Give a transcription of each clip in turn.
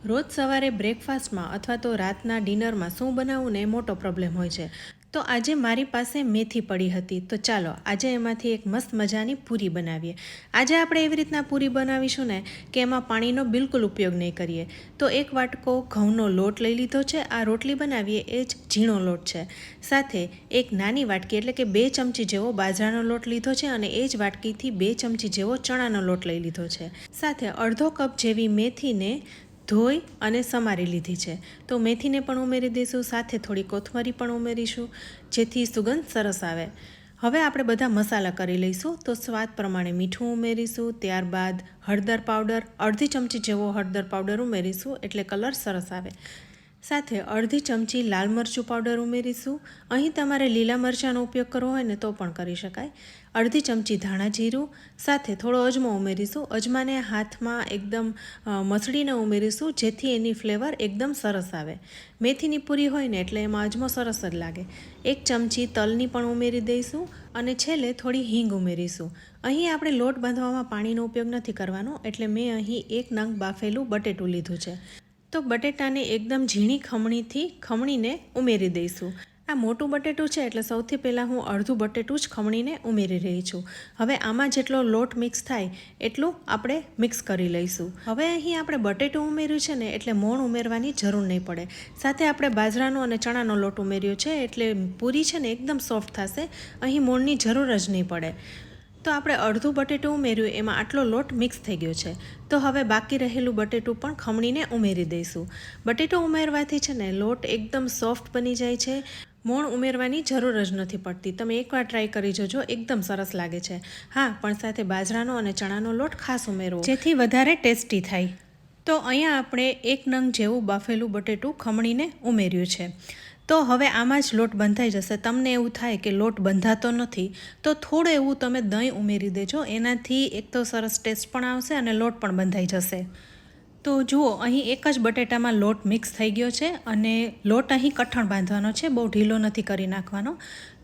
રોજ સવારે બ્રેકફાસ્ટમાં અથવા તો રાતના ડિનરમાં શું બનાવવું ને એ મોટો પ્રોબ્લેમ હોય છે. તો આજે મારી પાસે મેથી પડી હતી, તો ચાલો આજે એમાંથી એક મસ્ત મજાની પૂરી બનાવીએ. આજે આપણે એવી રીતના પૂરી બનાવીશું ને કે એમાં પાણીનો બિલકુલ ઉપયોગ નહીં કરીએ. તો એક વાટકો ઘઉંનો લોટ લઈ લીધો છે. આ રોટલી બનાવીએ એ જ ઝીણો લોટ છે. સાથે એક નાની વાટકી એટલે કે 2 ચમચી જેવો બાજરાનો લોટ લીધો છે અને એ જ વાટકીથી 2 ચમચી જેવો ચણાનો લોટ લઈ લીધો છે. સાથે અડધો કપ જેવી મેથીને ધોઈ અને સમારી લીધી છે. તો મેથીને પણ ઉમેરી દઈશું, સાથે થોડી કોથમરી પણ ઉમેરીશું જેથી સુગંધ સરસ આવે. હવે આપણે બધા મસાલા કરી લઈશું. તો સ્વાદ પ્રમાણે મીઠું ઉમેરીશું, ત્યારબાદ હળદર પાવડર અડધી ચમચી જેવો હળદર પાવડર ઉમેરીશું એટલે કલર સરસ આવે. સાથે અડધી ચમચી લાલ મરચું પાવડર ઉમેરીશું. અહીં તમારે લીલા મરચાંનો ઉપયોગ કરવો હોય ને તો પણ કરી શકાય. અડધી ચમચી ધાણા જીરું, સાથે થોડો અજમો ઉમેરીશું. અજમાને હાથમાં એકદમ મસળીને ઉમેરીશું જેથી એની ફ્લેવર એકદમ સરસ આવે. મેથીની પૂરી હોય ને એટલે એમાં અજમો સરસ જ લાગે. 1 ચમચી તલની પણ ઉમેરી દઈશું અને છેલ્લે થોડી હિંગ ઉમેરીશું. અહીં આપણે લોટ બાંધવામાં પાણીનો ઉપયોગ નથી કરવાનો એટલે મેં અહીં 1 નંગ બાફેલું બટેટું લીધું છે. તો બટેટાને એકદમ ઝીણી ખમણીથી ખમણીને ઉમેરી દઈશું. આ મોટું બટેટું છે એટલે સૌથી પહેલાં હું અડધું બટેટું જ ખમણીને ઉમેરી રહી છું. હવે આમાં જેટલો લોટ મિક્સ થાય એટલું આપણે મિક્સ કરી લઈશું. હવે અહીં આપણે બટેટું ઉમેર્યું છે ને એટલે મોણ ઉમેરવાની જરૂર નહીં પડે. સાથે આપણે બાજરાનો અને ચણાનો લોટ ઉમેર્યો છે એટલે પૂરી છે ને એકદમ સોફ્ટ થશે. અહીં મોણની જરૂર જ નહીં પડે. તો આપણે અડધું બટેટું ઉમેર્યું એમાં આટલો લોટ મિક્સ થઈ ગયો છે. તો હવે બાકી રહેલું બટેટું પણ ખમણીને ઉમેરી દઈશું. બટેટું ઉમેરવાથી છે ને લોટ એકદમ સોફ્ટ બની જાય છે. મોણ ઉમેરવાની જરૂર જ નથી પડતી. તમે એકવાર ટ્રાય કરી જોજો, એકદમ સરસ લાગે છે. હા, પણ સાથે બાજરાનો અને ચણાનો લોટ ખાસ ઉમેરવો જેથી વધારે ટેસ્ટી થાય. તો અહીંયા આપણે 1 નંગ જેવું બાફેલું બટેટું ખમણીને ઉમેર્યું છે. તો હવે આમાં જ લોટ બંધાઈ જશે. તમને એવું થાય કે લોટ બંધાતો નથી તો થોડું એવું તમે દહીં ઉમેરી દેજો. એનાથી એક તો સરસ ટેસ્ટ પણ આવશે અને લોટ પણ બંધાઈ જશે. તો જુઓ, અહીં એક જ બટેટામાં લોટ મિક્સ થઈ ગયો છે અને લોટ અહીં કઠણ બાંધવાનો છે, બહુ ઢીલો નથી કરી નાખવાનો.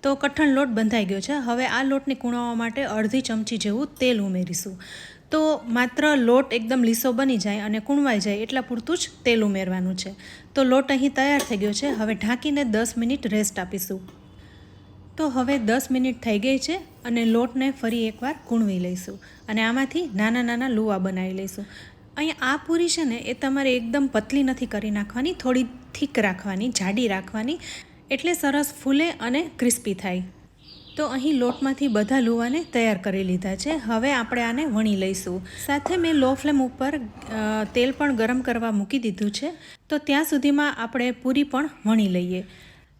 તો કઠણ લોટ બંધાઈ ગયો છે. હવે આ લોટને કૂણવવા માટે અડધી ચમચી જેવું તેલ ઉમેરીશું. તો માત્ર લોટ એકદમ લીસો બની જાય અને કૂણવાઈ જાય એટલા પૂરતું જ તેલ ઉમેરવાનું છે. તો લોટ અહીં તૈયાર થઈ ગયો છે. હવે ઢાંકીને 10 મિનિટ રેસ્ટ આપીશું. તો હવે 10 મિનિટ થઈ ગઈ છે અને લોટને ફરી એકવાર કૂણવી લઈશું અને આમાંથી નાના નાના લુવા બનાવી લઈશું. અહીં આ પૂરી છે ને એ તમારે એકદમ પતલી નથી કરી નાખવાની, થોડી થીક રાખવાની, જાડી રાખવાની એટલે સરસ ફૂલે અને ક્રિસ્પી થાય. તો અહીં લોટમાંથી બધા લુવાને તૈયાર કરી લીધા છે. હવે આપણે આને વણી લઈશું. સાથે મેં લો ફ્લેમ ઉપર તેલ પણ ગરમ કરવા મૂકી દીધું છે. તો ત્યાં સુધીમાં આપણે પૂરી પણ વણી લઈએ.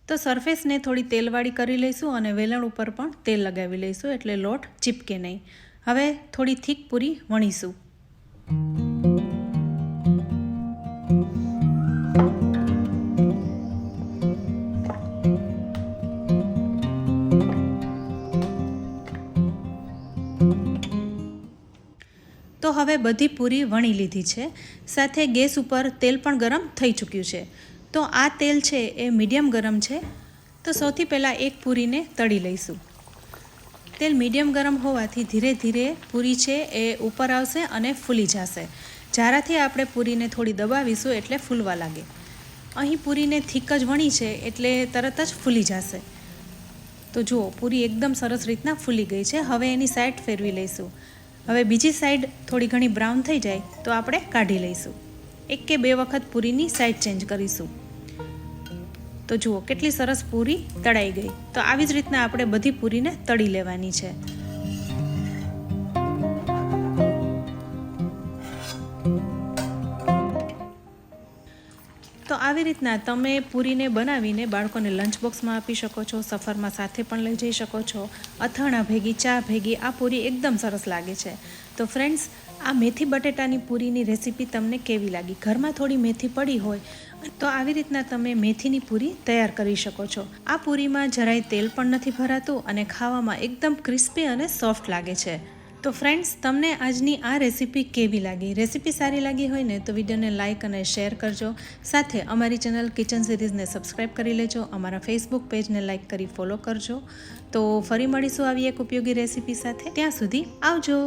તો સરફેસને થોડી તેલવાળી કરી લઈશું અને વેલણ ઉપર પણ તેલ લગાવી લઈશું એટલે લોટ ચીપકે નહીં. હવે થોડી થીક પૂરી વણીશું. તો હવે બધી પૂરી વણી લીધી છે. સાથે ગેસ ઉપર તેલ પણ ગરમ થઈ ચૂક્યું છે. તો આ તેલ છે એ મીડિયમ ગરમ છે. તો સૌથી પહેલાં એક પૂરીને તળી લઈશું. તેલ મીડિયમ ગરમ હોવાથી ધીરે ધીરે પૂરી છે એ ઉપર આવશે અને ફૂલી જશે. જારાથી આપણે પૂરીને થોડી દબાવીશું એટલે ફૂલવા લાગે. અહીં પૂરીને થીક જ વણી છે એટલે તરત જ ફૂલી જશે. તો જુઓ, પૂરી એકદમ સરસ રીતના ફૂલી ગઈ છે. હવે એની સાઈડ ફેરવી લઈશું. હવે બીજી સાઈડ થોડી ઘણી બ્રાઉન થઈ જાય તો આપણે કાઢી લઈશું. 1 કે 2 વખત પૂરીની સાઈડ ચેન્જ કરીશું. તો જુઓ કેટલી સરસ પૂરી તળાઈ ગઈ. તો આવી જ રીતના આપણે બધી પૂરીને તળી લેવાની છે. તો આવી રીતના તમે પૂરીને બનાવીને બાળકોને લંચ બોક્સમાં આપી શકો છો, સફરમાં સાથે પણ લઈ જઈ શકો છો. અથાણા ભેગી, ચા ભેગી આ પૂરી એકદમ સરસ લાગે છે. તો ફ્રેન્ડ્સ, આ મેથી બટેટાની પૂરીની રેસીપી તમને કેવી લાગી? ઘરમાં થોડી મેથી પડી હોય તો આવી રીતના તમે મેથીની પૂરી તૈયાર કરી શકો છો. આ પૂરીમાં જરાય તેલ પણ નથી ભરાતું અને ખાવામાં એકદમ ક્રિસ્પી અને સોફ્ટ લાગે છે. તો ફ્રેન્ડ્સ, તમને આજની આ રેસીપી કેવી લાગી? રેસીપી સારી લાગી હોય ને તો વિડીયોને લાઇક અને શેર કરજો. સાથે અમારી ચેનલ કિચન સિરીઝને સબસ્ક્રાઈબ કરી લેજો. અમારા ફેસબુક પેજને લાઇક કરી ફોલો કરજો. તો ફરી મળીશું આવી એક ઉપયોગી રેસીપી સાથે. ત્યાં સુધી આવજો.